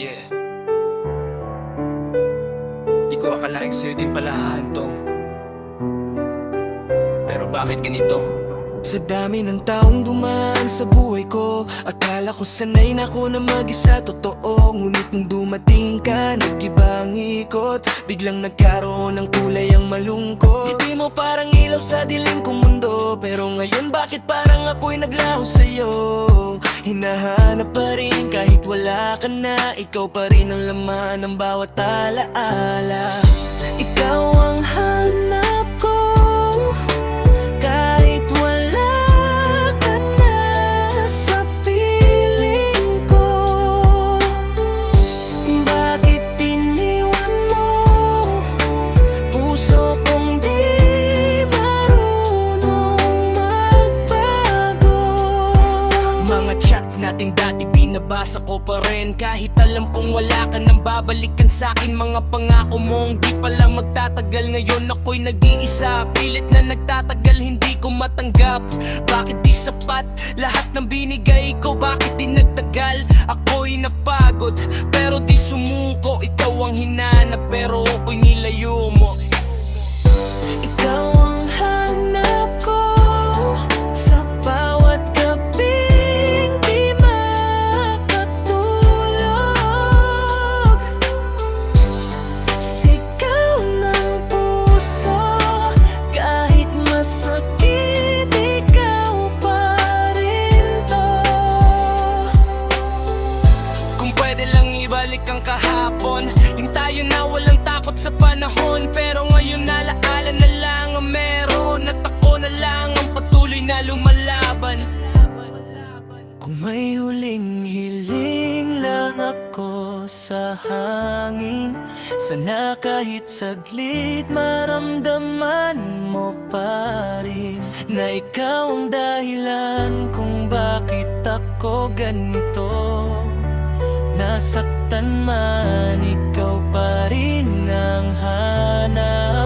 Yeah. Di ko akalaing sa'yo din pala hahantong. Pero bakit ganito? Sa dami ng taong dumaan sa buhay ko, akala ko sanay na ako na mag-isa, totoo. Ngunit nung dumating ka, nag-iba ang ikot. Biglang nagkaroon ng kulay ang malungkot. Ngiti mo parang ilaw sa dilim kong mundo. Pero ngayon bakit parang ako'y naglaho sa'yo? Hinahanap pa rin kahit wala ka na. Ikaw pa rin ang laman ng bawat alaala. Ikaw ang hanap ko kahit wala ka na sa piling ko. Bakit iniwan mo puso kong di marunong magbago? Mga chat natin dati binabasa ko pa rin, kahit alam kong wala ka nang babalikan sa'kin. Mga pangako mong di pala magtatagal, ngayon ako'y nag-iisa. Pilit na nagtatagal, hindi ko matanggap. Bakit di sapat lahat ng binigay ko? Bakit di nagtagal? Ako'y napagod pero di sumuko. Ikaw ang hinanap pero ako'y nilayo mo. Ikaw ang hanap ko sa bawat gabing di makatulog. Sigaw ng puso kahit masakit, ikaw pa rin to. Kung pwede lang ibalik ang kahapon, yung tayo na walang takot sa panahon. Pero ngayon alaala na lang ang meron, at ako na lang ang patuloy na lumalaban. Kung may huling hiling lang ako sa hangin, sana kahit saglit maramdaman mo pa rin na ikaw ang dahilan kung bakit ako ganito. Nasaktan man, ikaw pa rin ang hanap